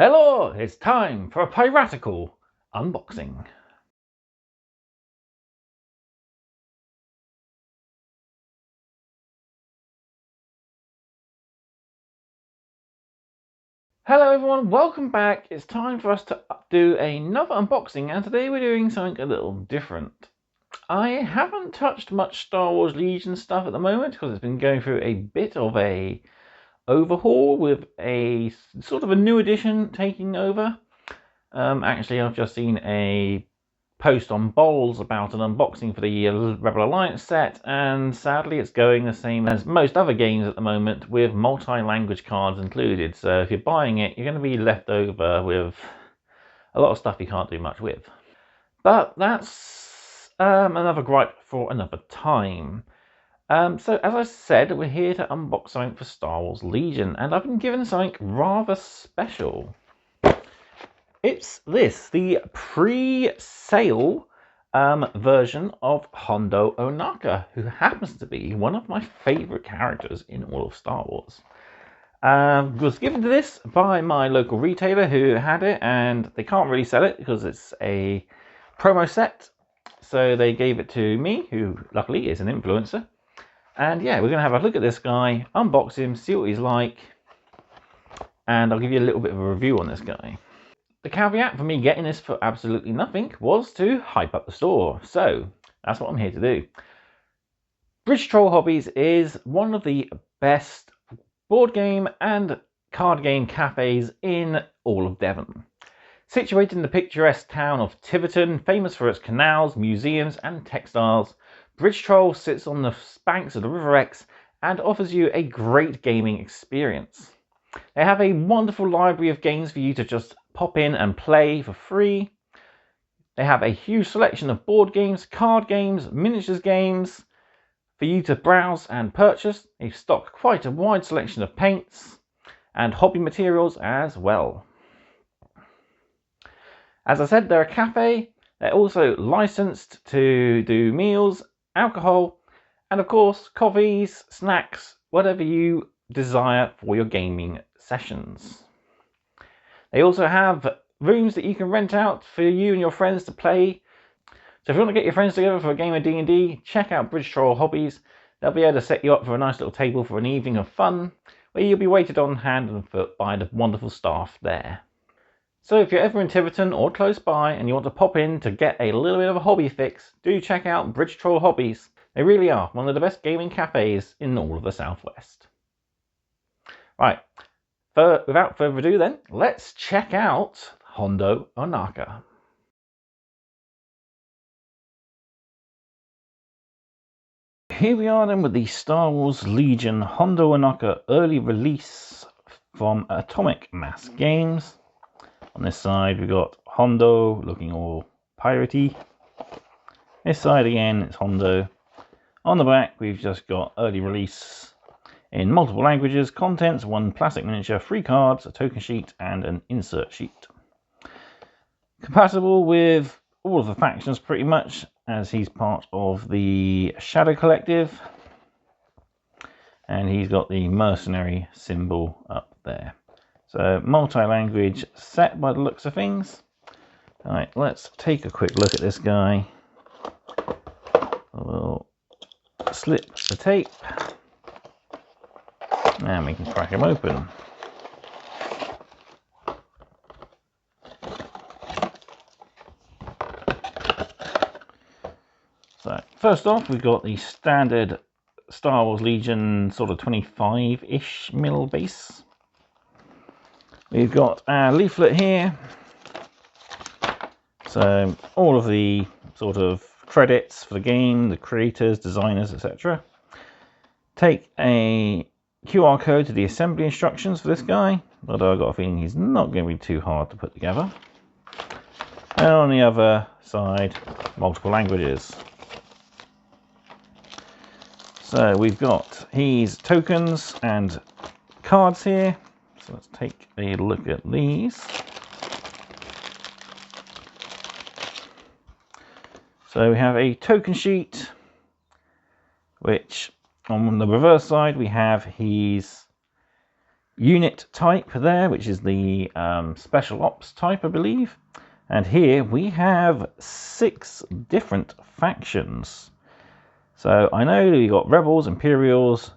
Hello, it's time for a piratical unboxing. Hello everyone, welcome back. It's time for us to do another unboxing, and today we're doing something a little different. I haven't touched much Star Wars Legion stuff at the moment because it's been going through a bit of a overhaul with a sort of a new edition taking over. Actually, I've just seen a post on Bowls about an unboxing for the Rebel Alliance set, and sadly it's going the same as most other games at the moment with multi-language cards included. So if you're buying it, you're going to be left over with a lot of stuff you can't do much with. But that's another gripe for another time. So as I said, we're here to unbox something for Star Wars Legion, and I've been given something rather special. It's the pre-sale version of Hondo Ohnaka, who happens to be one of my favourite characters in all of Star Wars. Was given to this by my local retailer who had it, and they can't really sell it because it's a promo set. So they gave it to me, who luckily is an influencer. And yeah, we're going to have a look at this guy, unbox him, see what he's like, and I'll give you a little bit of a review on this guy. The caveat for me getting this for absolutely nothing was to hype up the store, so that's what I'm here to do. Bridge Troll Hobbies is one of the best board game and card game cafes in all of Devon. Situated in the picturesque town of Tiverton, famous for its canals, museums and textiles, Bridge Troll sits on the banks of the River Exe and offers you a great gaming experience. They have a wonderful library of games for you to just pop in and play for free. They have a huge selection of board games, card games, miniatures games for you to browse and purchase. They stock quite a wide selection of paints and hobby materials as well. As I said, they're a cafe. They're also licensed to do meals, alcohol, and of course coffees, snacks, whatever you desire for your gaming sessions. They also have rooms that you can rent out for you and your friends to play. So if you want to get your friends together for a game of D&D, check out Bridge Troll Hobbies. They'll be able to set you up for a nice little table for an evening of fun, where you'll be waited on hand and foot by the wonderful staff there. So if you're ever in Tiverton or close by and you want to pop in to get a little bit of a hobby fix, do check out Bridge Troll Hobbies. They really are one of the best gaming cafes in all of the Southwest. Right. Without further ado then, let's check out Hondo Ohnaka. Here we are then with the Star Wars Legion Hondo Ohnaka early release from Atomic Mass Games. On this side we've got Hondo looking all piratey. This side again it's Hondo. On the back we've just got early release in multiple languages, contents, one plastic miniature, 3 cards, a token sheet and an insert sheet. Compatible with all of the factions pretty much, as he's part of the Shadow Collective. And he's got the mercenary symbol up there. So multi-language set by the looks of things. Alright, let's take a quick look at this guy. We'll slip the tape. And we can crack him open. So first off, we've got the standard Star Wars Legion sort of 25-ish mil base. We've got our leaflet here. So all of the sort of credits for the game, the creators, designers, etc. Take a QR code to the assembly instructions for this guy, although I've got a feeling he's not going to be too hard to put together. And on the other side, multiple languages. So we've got his tokens and cards here. So let's take a look at these. So we have a token sheet, which on the reverse side we have his unit type there, which is the special ops type, I believe. And here we have 6 different factions. So I know we got Rebels, Imperials,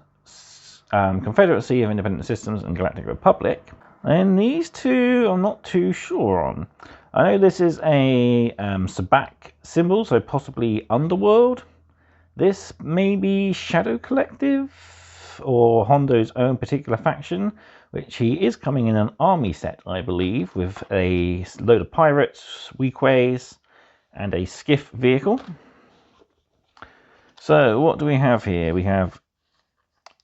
Confederacy of Independent Systems, and Galactic Republic. And these 2 I'm not too sure on. I know this is a Sabak symbol, so possibly Underworld. This may be Shadow Collective, or Hondo's own particular faction, which he is coming in an army set, I believe, with a load of pirates, weakways, and a skiff vehicle. So what do we have here? We have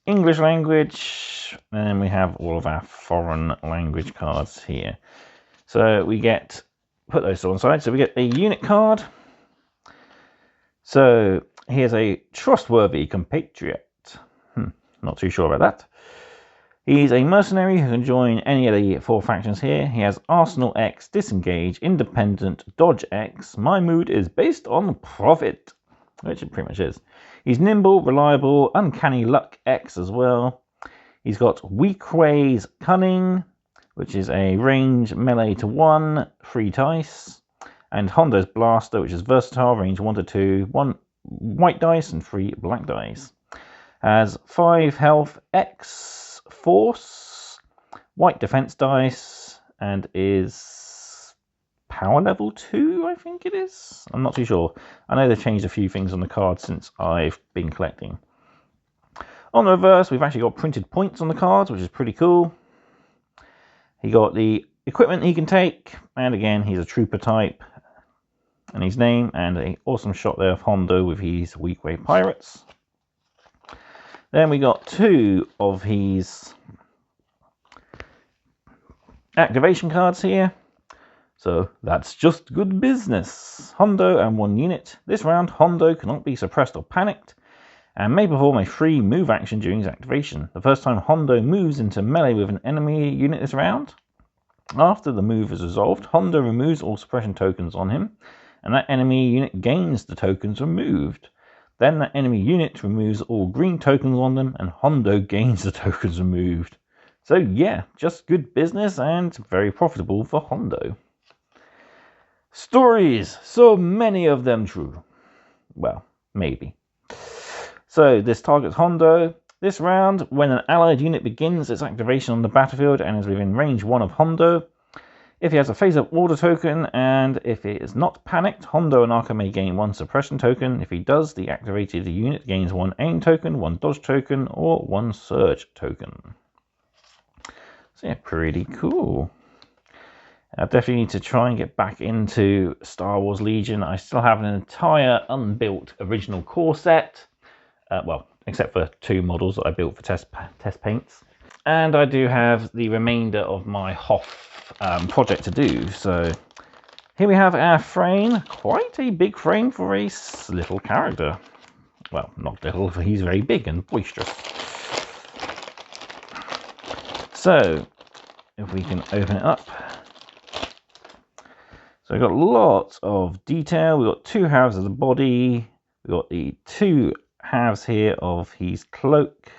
English language, and then we have all of our foreign language cards here. So we get, put those to one side, so we get a unit card. So here's a trustworthy compatriot. Not too sure about that. He's a mercenary who can join any of the 4 factions here. He has Arsenal X, Disengage, Independent, Dodge X. My mood is based on profit, which it pretty much is. He's nimble, reliable, Uncanny Luck X as well. He's got Weakway's Cunning, which is a range melee to 1, 3 dice. And Hondo's Blaster, which is versatile, range 1 to 2, 1 white dice and 3 black dice. Has 5 health, X force, white defense dice, and is power level 2, I think it is. I'm not too sure. I know they've changed a few things on the card since I've been collecting. On the reverse, we've actually got printed points on the cards, which is pretty cool. He got the equipment he can take, and again, he's a trooper type, and his name, and an awesome shot there of Hondo with his Weakway pirates. Then we got 2 of his activation cards here. So that's just good business. Hondo and 1 unit. This round, Hondo cannot be suppressed or panicked, and may perform a free move action during his activation. The first time Hondo moves into melee with an enemy unit this round, after the move is resolved, Hondo removes all suppression tokens on him, and that enemy unit gains the tokens removed. Then that enemy unit removes all green tokens on them, and Hondo gains the tokens removed. So yeah, just good business and very profitable for Hondo. Stories, so many of them true. Well, maybe. So this targets Hondo. This round, when an allied unit begins its activation on the battlefield and is within range 1 of Hondo, if he has a face-up order token, and if it is not panicked, Hondo Ohnaka may gain 1 suppression token. If he does, the activated unit gains 1 aim token, 1 dodge token, or 1 surge token. So yeah, pretty cool. I definitely need to try and get back into Star Wars Legion. I still have an entire unbuilt original core set. Well, except for 2 models that I built for test paints. And I do have the remainder of my Hoth project to do. So here we have our frame. Quite a big frame for a little character. Well, not little, for he's very big and boisterous. So if we can open it up. So we've got lots of detail. We've got 2 halves of the body. We've got the 2 halves here of his cloak.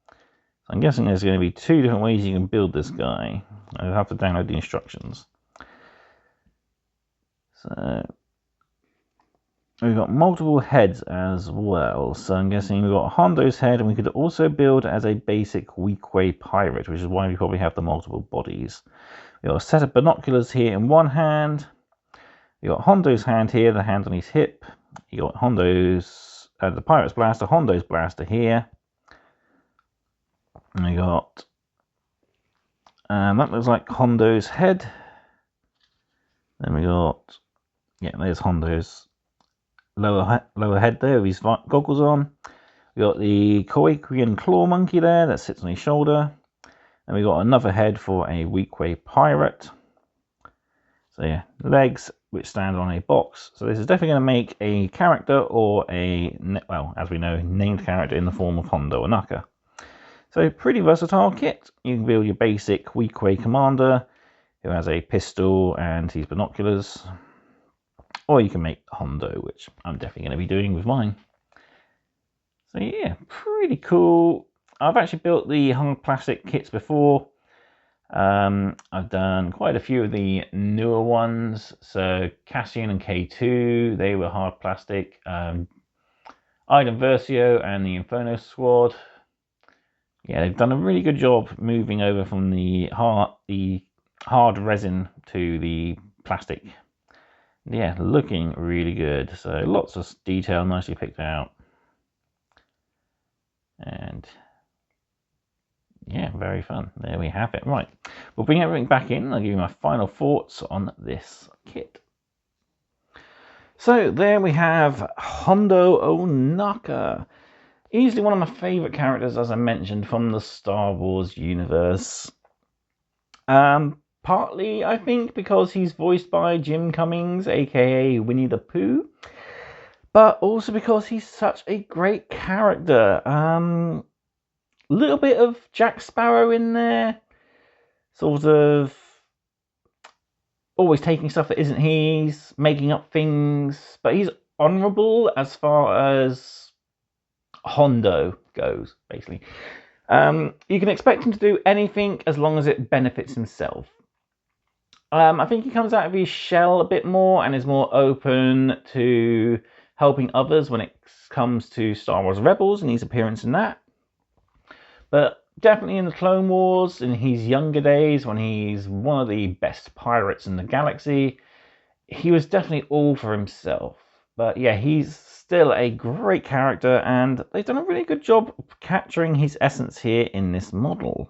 So I'm guessing there's going to be 2 different ways you can build this guy. I'll have to download the instructions. So we've got multiple heads as well. So I'm guessing we've got Hondo's head, and we could also build as a basic Weakway pirate, which is why we probably have the multiple bodies. We've got a set of binoculars here in one hand. We've got Hondo's hand here, the hand on his hip. You got Hondo's, the pirate's blaster, Hondo's blaster here. And we got, that looks like Hondo's head. Then we got, yeah, there's Hondo's lower head there with his goggles on. We got the Koakian claw monkey there that sits on his shoulder. And we got another head for a Weakway pirate. So yeah, legs which stand on a box. So this is definitely going to make a character, or a, well, as we know, named character in the form of Hondo Ohnaka. So pretty versatile kit. You can build your basic Weakway commander who has a pistol and his binoculars. Or you can make Hondo, which I'm definitely going to be doing with mine. So yeah, pretty cool. I've actually built the hard plastic kits before. I've done quite a few of the newer ones. So Cassian and K2, they were hard plastic. Iden Versio and the Inferno Squad. Yeah, they've done a really good job moving over from the hard resin to the plastic. Yeah, looking really good. So lots of detail, nicely picked out. And yeah, very fun. There we have it. Right, we'll bring everything back in. I'll give you my final thoughts on this kit. So there we have Hondo Ohnaka. Easily one of my favourite characters, as I mentioned, from the Star Wars universe. Partly, I think, because he's voiced by Jim Cummings, aka Winnie the Pooh, but also because he's such a great character. Little bit of Jack Sparrow in there, sort of always taking stuff that isn't his, making up things, but he's honourable as far as Hondo goes, basically. You can expect him to do anything as long as it benefits himself. I think he comes out of his shell a bit more and is more open to helping others when it comes to Star Wars Rebels and his appearance in that. But definitely in the Clone Wars, in his younger days, when he's one of the best pirates in the galaxy, he was definitely all for himself. But yeah, he's still a great character, and they've done a really good job of capturing his essence here in this model.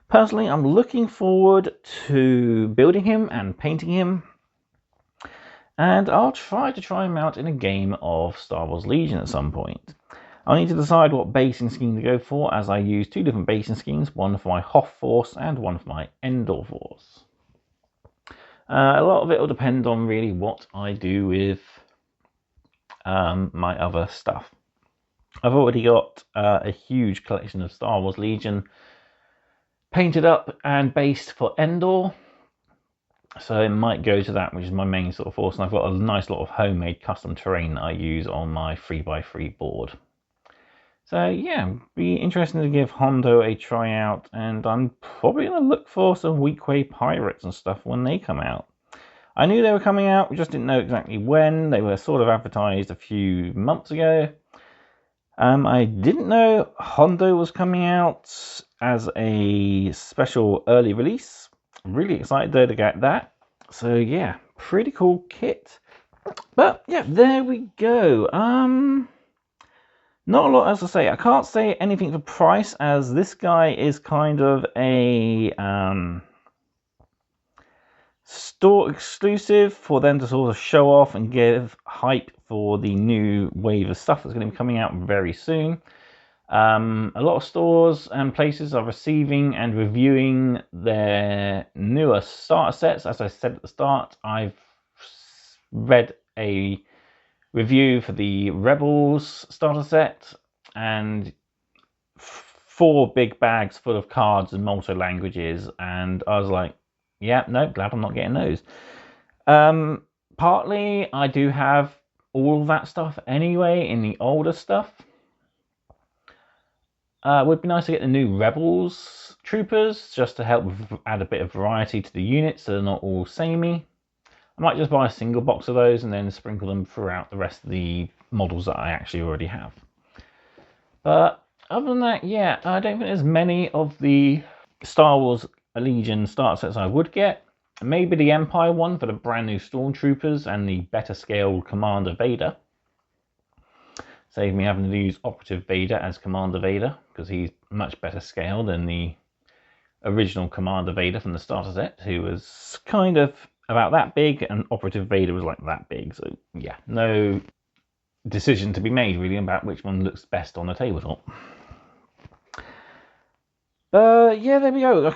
Personally, I'm looking forward to building him and painting him, and I'll try him out in a game of Star Wars Legion at some point. I'll need to decide what basing scheme to go for, as I use two different basing schemes, one for my Hoth Force and one for my Endor Force. A lot of it will depend on really what I do with my other stuff. I've already got a huge collection of Star Wars Legion painted up and based for Endor, so it might go to that, which is my main sort of force, and I've got a nice lot of homemade custom terrain that I use on my 3x3 board. So yeah, be interesting to give Hondo a try out, and I'm probably going to look for some Weequay pirates and stuff when they come out. I knew they were coming out, we just didn't know exactly when. They were sort of advertised a few months ago. I didn't know Hondo was coming out as a special early release. I'm really excited though to get that. So yeah, pretty cool kit. But yeah, there we go. Not a lot else to say. I can't say anything for price, as this guy is kind of a store exclusive for them to sort of show off and give hype for the new wave of stuff that's going to be coming out very soon. A lot of stores and places are receiving and reviewing their newer starter sets. As I said at the start, I've read a review for the Rebels starter set, and 4 big bags full of cards and multi languages, and I was like, yeah, no, glad I'm not getting those. Partly I do have all that stuff anyway in the older stuff. It would be nice to get the new Rebels troopers, just to help add a bit of variety to the units so they're not all samey. I might just buy a single box of those and then sprinkle them throughout the rest of the models that I actually already have. But other than that, yeah, I don't think there's many of the Star Wars Legion starter sets I would get. Maybe the Empire one for the brand new Stormtroopers and the better scaled Commander Vader. Save me having to use Operative Vader as Commander Vader, because he's much better scaled than the original Commander Vader from the starter set, who was kind of about that big, and Operative Vader was like that big. So yeah, no decision to be made really about which one looks best on the tabletop. But yeah, there we go.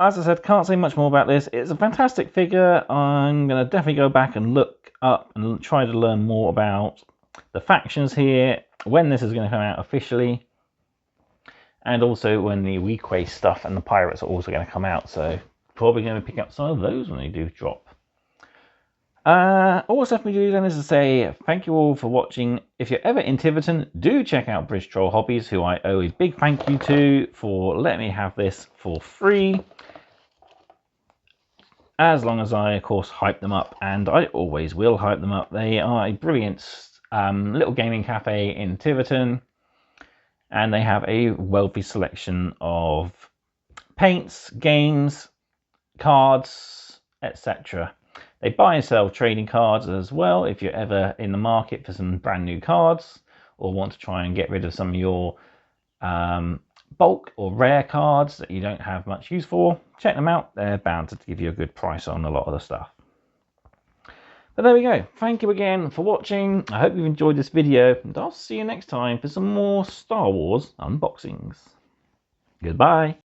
As I said, can't say much more about this. It's a fantastic figure. I'm going to definitely go back and look up and try to learn more about the factions here, when this is going to come out officially, and also when the Weequay stuff and the pirates are also going to come out. So probably going to pick up some of those when they do drop. All stuff we do then is to say thank you all for watching. If you're ever in Tiverton, do check out Bridge Troll Hobbies, who I owe a big thank you to for letting me have this for free. As long as I, of course, hype them up, and I always will hype them up. They are a brilliant little gaming cafe in Tiverton, and they have a wealthy selection of paints, games, cards, etc. They buy and sell trading cards as well if you're ever in the market for some brand new cards or want to try and get rid of some of your bulk or rare cards that you don't have much use for. Check them out. They're bound to give you a good price on a lot of the stuff. But there we go. Thank you again for watching. I hope you've enjoyed this video, and I'll see you next time for some more Star Wars unboxings. Goodbye.